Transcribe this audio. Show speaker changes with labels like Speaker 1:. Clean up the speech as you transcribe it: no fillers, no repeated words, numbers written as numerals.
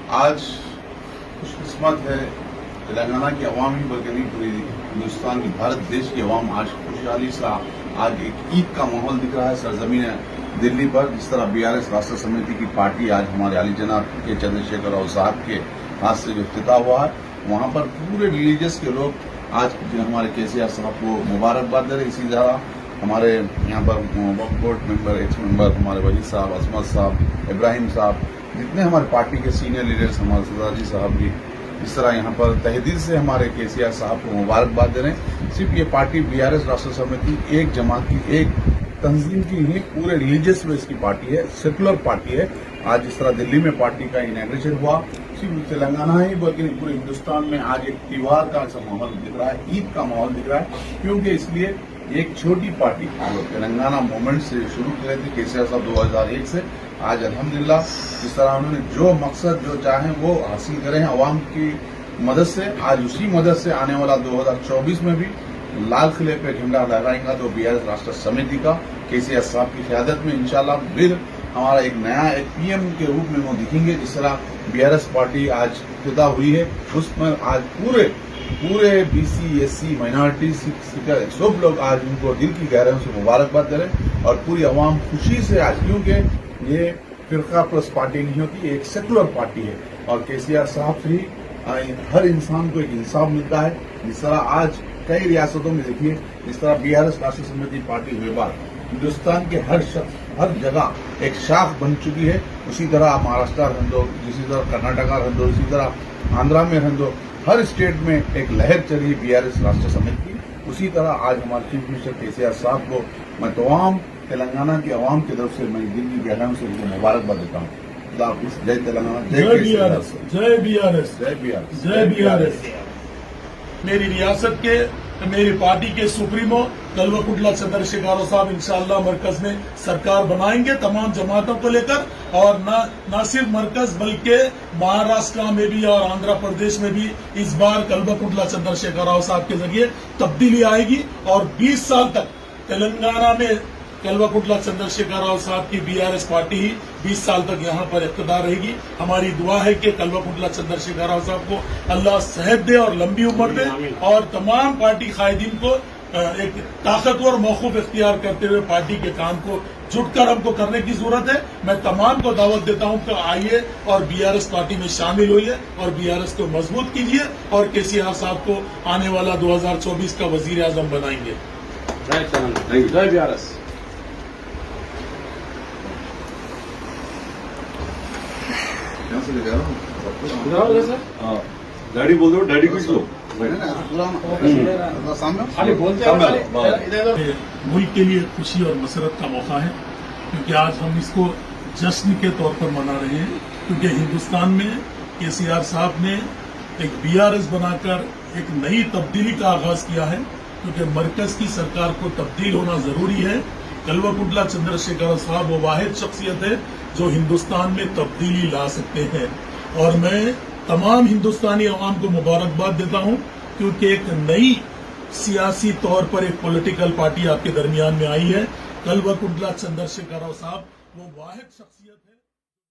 Speaker 1: आज खुशकिस्मत है तेलंगाना की अवाम ही बल्कि नहीं पूरी हिंदुस्तान की भारत देश की अवाम आज खुशहाली से आज एक ईद का माहौल दिख रहा है सरजमीन दिल्ली पर। जिस तरह बीआरएस राष्ट्र समिति की पार्टी आज हमारे अली जनाब के चंद्रशेखर राव साहब के हाथ से जो इफ्तिताह हुआ है, वहाँ पर पूरे रिलीजियस के लोग आज हमारे केसीआर साहब को मुबारकबाद दे रहे। इसी तरह हमारे यहाँ पर वक्फ बोर्ड मेंबर, एक्स मेंबर हमारे वजीर साहब, असमत साहब, इब्राहिम साहब, जितने हमारे पार्टी के सीनियर लीडर्स हमारे सरदार साहब भी इस तरह यहाँ पर तहदील से हमारे केसीआर साहब को मुबारकबाद दे रहे हैं। सिर्फ ये पार्टी बीआरएस राष्ट्र समिति एक जमात की, एक तंजीम की नहीं, पूरे रिलीजियस बेस की पार्टी है, सेकुलर पार्टी है। आज जिस तरह दिल्ली में पार्टी का इनॉग्रेशन हुआ, सिर्फ तेलंगाना ही बल्कि पूरे हिंदुस्तान में आज एक त्योहार का ऐसा माहौल दिख रहा है, ईद का माहौल दिख रहा है। क्योंकि इसलिए एक छोटी पार्टी जो तेलंगाना मूवमेंट से शुरू की थे केसीआर साहब 2001 से, आज अल्हम्दुलिल्लाह जिस तरह उन्होंने जो मकसद जो चाहे वो हासिल करे हैं अवाम की मदद से, आज उसी मदद से आने वाला 2024 में भी लाल किले पे झंडा लहराएंगा तो बीआरएस राष्ट्र समिति का केसीआर साहब की क़यादत में इंशाल्लाह फिर हमारा एक नया एक पीएम के रूप में वो दिखेंगे। जिस तरह बीआरएस पार्टी आज खुदा हुई है, उसमें आज पूरे बीसी, एससी, माइनॉरिटी, सब लोग आज उनको दिल की गहराइयों से मुबारकबाद दे रहे हैं और पूरी अवाम खुशी से आज, क्योंकि ये फिरका प्लस पार्टी नहीं होती, एक सेकुलर पार्टी है और केसीआर साहब से ही हर इंसान को एक इंसाफ मिलता है। जिस तरह आज कई रियासतों में देखिए, जिस तरह बीआरएस राष्ट्र समिति पार्टी हुए बाद हिंदुस्तान के हर शख्स, हर जगह एक शाख बन चुकी है। उसी तरह महाराष्ट्र रहने दो, इसी तरह कर्नाटका रहने दो, इसी तरह आंध्रा में रहने दो, हर स्टेट में एक लहर चली बीआरएस राष्ट्र समिति की। उसी तरह आज हमारे चीफ मिनिस्टर केसीआर साहब को मैं तमाम तेलंगाना की आवाम की तरफ से मैं दिल की गहराइयों से उनको मुबारकबाद देता हूँ। जय तेलंगाना, जय बीआरएस,
Speaker 2: जय बीआरएस,
Speaker 1: जय बीआरएस,
Speaker 2: जय बीआरएस। मेरी रियासत के, मेरी पार्टी के सुप्रीमो कल्वकुंटला चंद्रशेखर राव साहब इंशाअल्लाह मरकज में सरकार बनाएंगे तमाम जमातों को लेकर, और न सिर्फ मरकज बल्कि महाराष्ट्र में भी और आंध्र प्रदेश में भी इस बार कल्वकुंटला चंद्रशेखर राव साहब के जरिए तब्दीली आएगी और 20 साल तक तेलंगाना में कल्वकुंटला चंद्रशेखर राव साहब की बीआरएस पार्टी ही 20 साल तक यहाँ पर इक़्तिदार रहेगी। हमारी दुआ है कि कल्वकुंटला चंद्रशेखर राव साहब को अल्लाह सेहत दे और लंबी उम्र दे और तमाम पार्टी कायदीन को एक ताकतवर मौक़िफ़ इख्तियार करते हुए पार्टी के काम को जुटकर हमको करने की जरूरत है। मैं तमाम को दावत देता हूं कि आइए और बीआरएस पार्टी में शामिल होइए और बीआरएस को मजबूत कीजिए और केसीआर साहब को आने वाला 2024 का वजीर आजम बनाएंगे।
Speaker 3: जय बीआरएस।
Speaker 4: डैडी बोल दो, डैडी कुछ लो।
Speaker 2: मुल्क के लिए खुशी और मसरत का मौका है, क्योंकि आज हम इसको जश्न के तौर पर मना रहे हैं, क्योंकि हिंदुस्तान में केसीआर साहब ने एक बीआरएस बनाकर एक नई तब्दीली का आगाज किया है। क्योंकि मरकज की सरकार को तब्दील होना जरूरी है। कल्वकुंटला चंद्रशेखर साहब वो वाहिद शख्सियत है जो हिंदुस्तान में तब्दीली ला सकते हैं, और मैं तमाम हिंदुस्तानी अवाम को मुबारकबाद देता हूं, क्योंकि एक नई सियासी तौर पर एक पॉलिटिकल पार्टी आपके दरमियान में आई है। कल्वकुंटला चंद्रशेखर राव साहब वो वाहिद शख्सियत है।